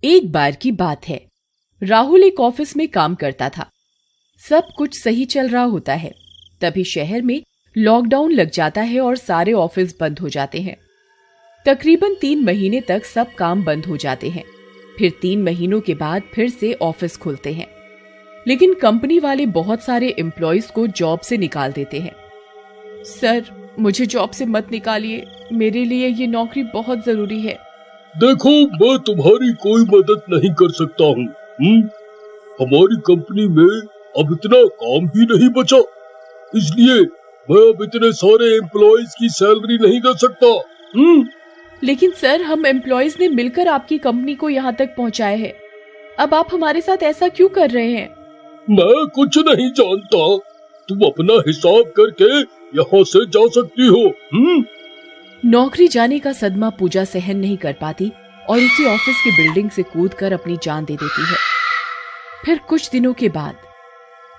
एक बार की बात है, राहुल एक ऑफिस में काम करता था। सब कुछ सही चल रहा होता है, तभी शहर में लॉकडाउन लग जाता है और सारे ऑफिस बंद हो जाते हैं। तकरीबन 3 महीने तक सब काम बंद हो जाते हैं। फिर 3 महीनों के बाद फिर से ऑफिस खुलते हैं, लेकिन कंपनी वाले बहुत सारे एम्प्लॉयज को जॉब से निकाल देते हैं। सर, मुझे जॉब से मत निकालिए, मेरे लिए ये नौकरी बहुत जरूरी है। देखो, मैं तुम्हारी कोई मदद नहीं कर सकता हूँ। हमारी कंपनी में अब इतना काम ही नहीं बचा, इसलिए मैं अब इतने सारे एम्प्लॉयज की सैलरी नहीं दे सकता। लेकिन सर, हम एम्प्लॉयज ने मिलकर आपकी कंपनी को यहाँ तक पहुँचाया है। अब आप हमारे साथ ऐसा क्यों कर रहे हैं? मैं कुछ नहीं जानता, तुम अपना हिसाब करके यहाँ से जा सकती हो। नौकरी जाने का सदमा पूजा सहन नहीं कर पाती और उसी ऑफिस की बिल्डिंग से कूदकर अपनी जान दे देती है। फिर कुछ दिनों के बाद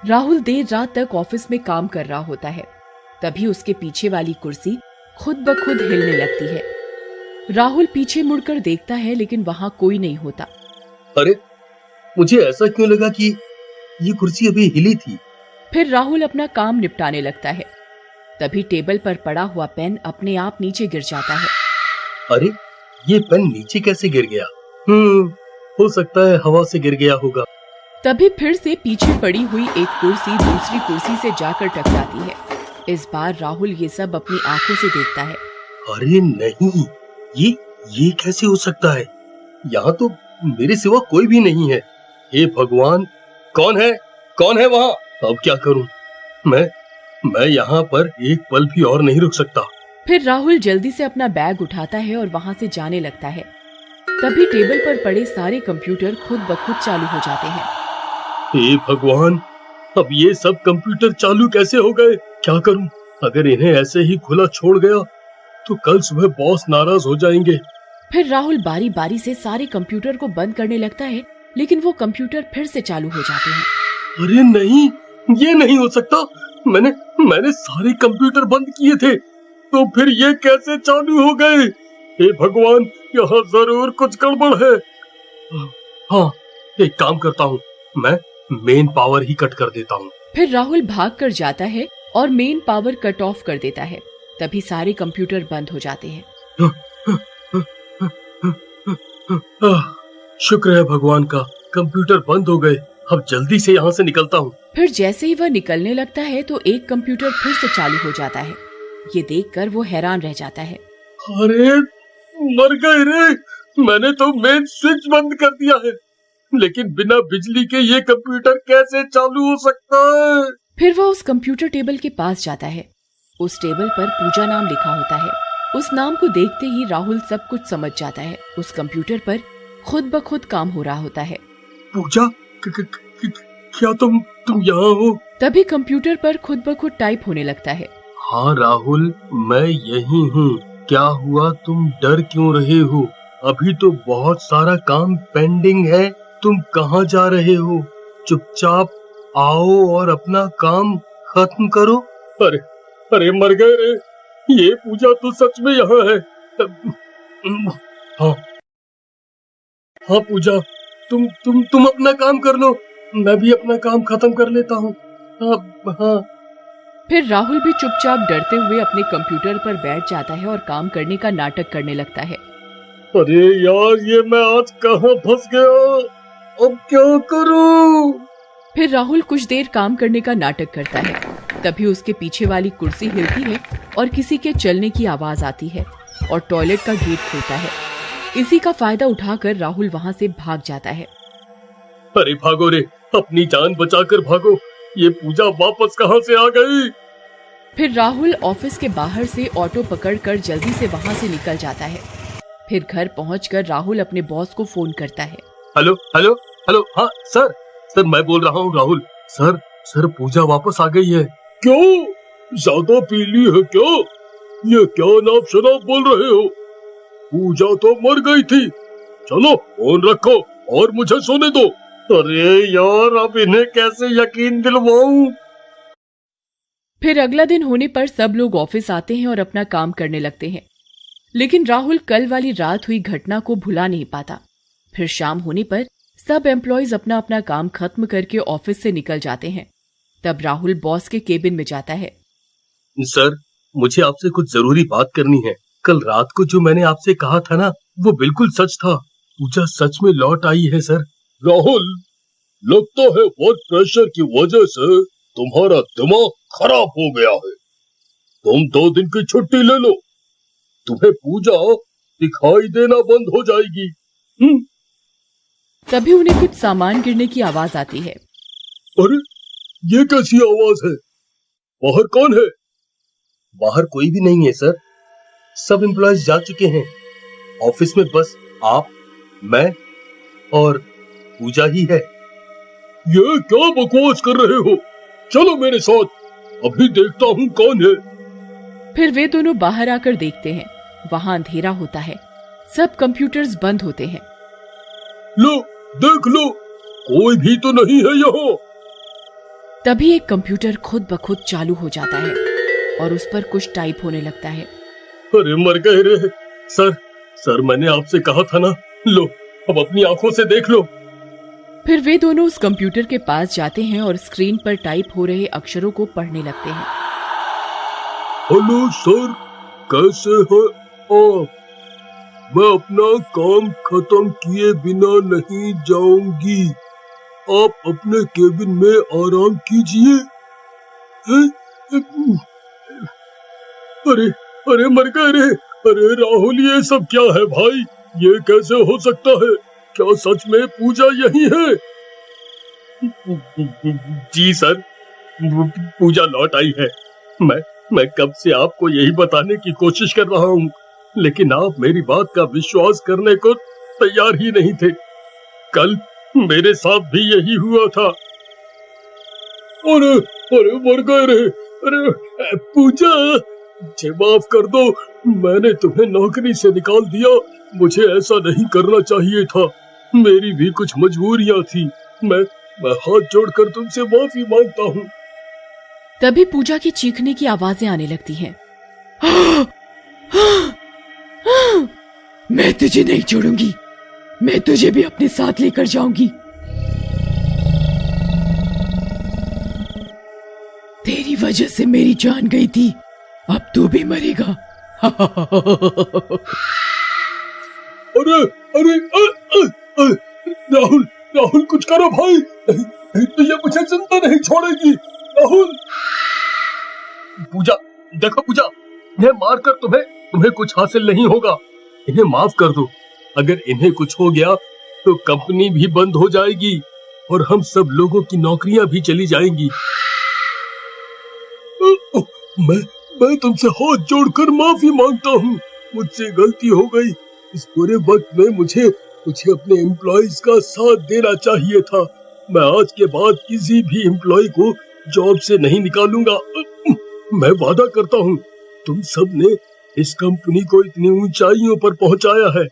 राहुल देर रात तक ऑफिस में काम कर रहा होता है। तभी उसके पीछे वाली कुर्सी खुद ब खुद हिलने लगती है। राहुल पीछे मुड़कर देखता है, लेकिन वहां कोई नहीं होता। अरे, मुझे ऐसा क्यों लगा कि ये कुर्सी अभी हिली थी। फिर राहुल अपना काम निपटाने लगता है। तभी टेबल पर पड़ा हुआ पेन अपने आप नीचे गिर जाता है। अरे, ये पेन नीचे कैसे गिर गया? हो सकता है हवा से गिर गया होगा। तभी फिर से पीछे पड़ी हुई एक कुर्सी दूसरी कुर्सी से जाकर टकराती है। इस बार राहुल ये सब अपनी आंखों से देखता है। अरे नहीं, ये कैसे हो सकता है? यहाँ तो मेरे सिवा कोई भी नहीं है। हे भगवान, कौन है वहाँ? अब क्या करूँ? मैं यहाँ पर एक पल भी और नहीं रुक सकता। फिर राहुल जल्दी से अपना बैग उठाता है और वहाँ से जाने लगता है। तभी टेबल पर पड़े सारे कंप्यूटर खुद ब खुद चालू हो जाते हैं। हे भगवान, अब ये सब कंप्यूटर चालू कैसे हो गए? क्या करूँ? अगर इन्हें ऐसे ही खुला छोड़ गया तो कल सुबह बॉस नाराज हो जाएंगे। फिर राहुल बारी बारी से सारे कंप्यूटर को बंद करने लगता है, लेकिन वो कंप्यूटर फिर से चालू हो जाते हैं। अरे नहीं, ये नहीं हो सकता। मैंने सारे कंप्यूटर बंद किए थे, तो फिर ये कैसे चालू हो गए? हे भगवान, यहाँ जरूर कुछ गड़बड़ है। हाँ, एक काम करता हूँ, मैं मेन पावर ही कट कर देता हूँ। फिर राहुल भाग कर जाता है और मेन पावर कट ऑफ कर देता है। तभी सारे कंप्यूटर बंद हो जाते हैं। शुक्र है भगवान का, कंप्यूटर बंद हो गए। अब जल्दी से यहाँ से निकलता हूँ। फिर जैसे ही वह निकलने लगता है तो एक कंप्यूटर फिर से चालू हो जाता है। ये देखकर वो हैरान रह जाता है। अरे, मर गए रे! मैंने तो मेन स्विच बंद कर दिया है, लेकिन बिना बिजली के ये कंप्यूटर कैसे चालू हो सकता है? फिर वह उस कंप्यूटर टेबल के पास जाता है। उस टेबल पर पूजा नाम लिखा होता है। उस नाम को देखते ही राहुल सब कुछ समझ जाता है। उस कंप्यूटर पर खुद ब खुद काम हो रहा होता है। पूजा, क्या तुम यहाँ हो? तभी कंप्यूटर पर खुद ब खुद टाइप होने लगता है। हाँ राहुल, मैं यही हूँ। क्या हुआ, तुम डर क्यों रहे हो? अभी तो बहुत सारा काम पेंडिंग है। तुम कहाँ जा रहे हो? चुपचाप आओ और अपना काम खत्म करो। अरे मर गए रे! ये पूजा तो सच में यहाँ है। हाँ पूजा, तुम अपना काम कर लो, मैं भी अपना काम खत्म कर लेता हूँ। हाँ। फिर राहुल भी चुपचाप डरते हुए अपने कंप्यूटर पर बैठ जाता है और काम करने का नाटक करने लगता है। अरे यार, ये मैं आज कहाँ फंस गया? अब क्या करूँ? फिर राहुल कुछ देर काम करने का नाटक करता है। तभी उसके पीछे वाली कुर्सी हिलती है और किसी के चलने की आवाज आती है और टॉयलेट का गेट खुलता है। इसी का फायदा उठाकर राहुल वहां से भाग जाता है। अरे भागो रे, अपनी जान बचाकर भागो। ये पूजा वापस कहाँ से आ गई? फिर राहुल ऑफिस के बाहर से ऑटो पकड़कर जल्दी से वहां से निकल जाता है। फिर घर पहुंचकर राहुल अपने बॉस को फोन करता है। हेलो, हाँ सर, मैं बोल रहा हूँ राहुल। सर, पूजा वापस आ गई है। क्यों? ज्यादा पीली है क्या? ये क्या नाप शनाप बोल रहे हो? पूजा तो मर गई थी। चलो फोन रखो और मुझे सोने दो। अरे यार, अब इन्हें कैसे यकीन दिलवाऊं? फिर अगला दिन होने पर सब लोग ऑफिस आते हैं और अपना काम करने लगते हैं। लेकिन राहुल कल वाली रात हुई घटना को भुला नहीं पाता। फिर शाम होने पर सब एम्प्लॉयज अपना अपना काम खत्म करके ऑफिस से निकल जाते हैं। तब राहुल बॉस के केबिन में जाता है। सर, मुझे आपसे कुछ जरूरी बात करनी है। कल रात को जो मैंने आपसे कहा था ना, वो बिल्कुल सच था। पूजा सच में लौट आई है सर। राहुल, लगता है वर्क प्रेशर की वजह से तुम्हारा दिमाग खराब हो गया है। तुम 2 दिन की छुट्टी ले लो, तुम्हें पूजा दिखाई देना बंद हो जाएगी। तभी उन्हें कुछ सामान गिरने की आवाज आती है। अरे, ये कैसी आवाज है? बाहर कौन है? बाहर कोई भी नहीं है सर, सब एम्प्लॉयज जा चुके हैं। ऑफिस में बस आप, मैं और पूजा ही है। ये क्या बकवास कर रहे हो? चलो मेरे साथ, अभी देखता हूँ कौन है। फिर वे दोनों बाहर आकर देखते हैं। वहां अंधेरा होता है, सब कंप्यूटर्स बंद होते हैं। लो, देख लो, कोई भी तो नहीं है यहाँ। तभी एक कंप्यूटर खुद ब खुद चालू हो जाता है और उस पर कुछ टाइप होने लगता है। अरे मर गए रे। सर मैंने आपसे कहा था ना। लो, अब अपनी आंखों से देख लो। फिर वे दोनों उस कंप्यूटर के पास जाते हैं और स्क्रीन पर टाइप हो रहे अक्षरों को पढ़ने लगते हैं। हेलो सर, कैसे हैं आप? मैं अपना काम खत्म किए बिना नहीं जाऊंगी। आप अपने केबिन में आराम कीजिए। अरे मर गए रे। अरे राहुल, ये सब क्या है भाई? ये कैसे हो सकता है? क्या सच में पूजा यही है? जी सर, पूजा लौट आई है। मैं कब से आपको यही बताने की कोशिश कर रहा हूँ, लेकिन आप मेरी बात का विश्वास करने को तैयार ही नहीं थे। कल मेरे साथ भी यही हुआ था। अरे मर गए रे। अरे पूजा, मुझे माफ कर दो। मैंने तुम्हें नौकरी से निकाल दिया। मुझे ऐसा नहीं करना चाहिए था। मेरी भी कुछ मजबूरियां थी। मैं हाथ जोड़कर तुमसे माफी मांगता हूँ। तभी पूजा की चीखने की आवाजें आने लगती हैं। मैं तुझे नहीं छोड़ूंगी, मैं तुझे भी अपने साथ लेकर जाऊंगी। तेरी वजह से मेरी जान गई थी, अब तू भी मरेगा। अरे राहुल कुछ करो भाई, नहीं तो ये मुझे जिंदा नहीं छोड़ेगी। राहुल। पूजा, देखो पूजा, इन्हें मारकर तुम्हें कुछ हासिल नहीं होगा। इन्हें माफ कर दो। अगर इन्हें कुछ हो गया तो कंपनी भी बंद हो जाएगी और हम सब लोगों की नौकरियां भी चली जाएंगी। मैं तुमसे हाथ जोड़कर माफी मांगता हूँ। मुझसे गलती हो गई। इस बुरे वक्त में मुझे अपने एम्प्लॉइज का साथ देना चाहिए था। मैं आज के बाद किसी भी एम्प्लॉय को जॉब से नहीं निकालूंगा। मैं वादा करता हूँ, तुम सब ने इस कंपनी को इतनी ऊंचाइयों पर पहुंचाया है।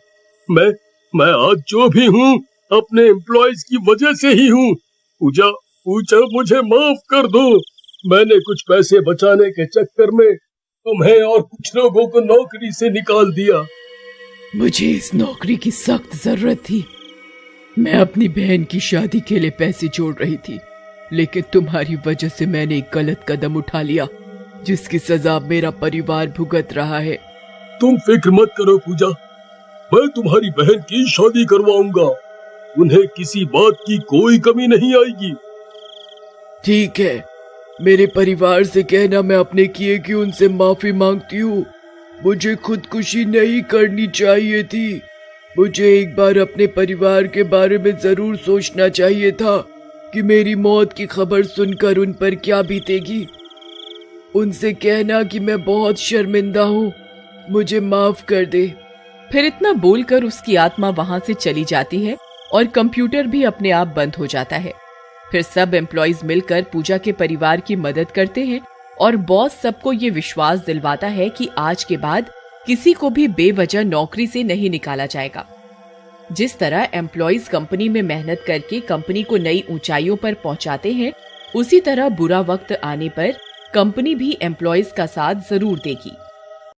मैं आज जो भी हूँ अपने एम्प्लॉइज की वजह से ही हूँ। पूजा, मुझे माफ कर दो। मैंने कुछ पैसे बचाने के चक्कर में तुम्हें और कुछ लोगों को नौकरी से निकाल दिया। मुझे इस नौकरी की सख्त जरूरत थी। मैं अपनी बहन की शादी के लिए पैसे जोड़ रही थी, लेकिन तुम्हारी वजह से मैंने एक गलत कदम उठा लिया, जिसकी सजा मेरा परिवार भुगत रहा है। तुम फिक्र मत करो पूजा, मैं तुम्हारी बहन की शादी करवाऊंगा। उन्हें किसी बात की कोई कमी नहीं आएगी। ठीक है, मेरे परिवार से कहना मैं अपने किए की उनसे माफी मांगती हूँ। मुझे खुदकुशी नहीं करनी चाहिए थी। मुझे एक बार अपने परिवार के बारे में जरूर सोचना चाहिए था कि मेरी मौत की खबर सुनकर उन पर क्या बीतेगी। उनसे कहना कि मैं बहुत शर्मिंदा हूँ, मुझे माफ कर दे। फिर इतना बोलकर उसकी आत्मा वहां से चली जाती है और कंप्यूटर भी अपने आप बंद हो जाता है। फिर सब एम्प्लॉइज मिलकर पूजा के परिवार की मदद करते हैं और बॉस सबको ये विश्वास दिलवाता है कि आज के बाद किसी को भी बेवजह नौकरी से नहीं निकाला जाएगा। जिस तरह एम्प्लॉइज कंपनी में मेहनत करके कंपनी को नई ऊंचाइयों पर पहुंचाते हैं, उसी तरह बुरा वक्त आने पर कंपनी भी एम्प्लॉइज का साथ जरूर देगी।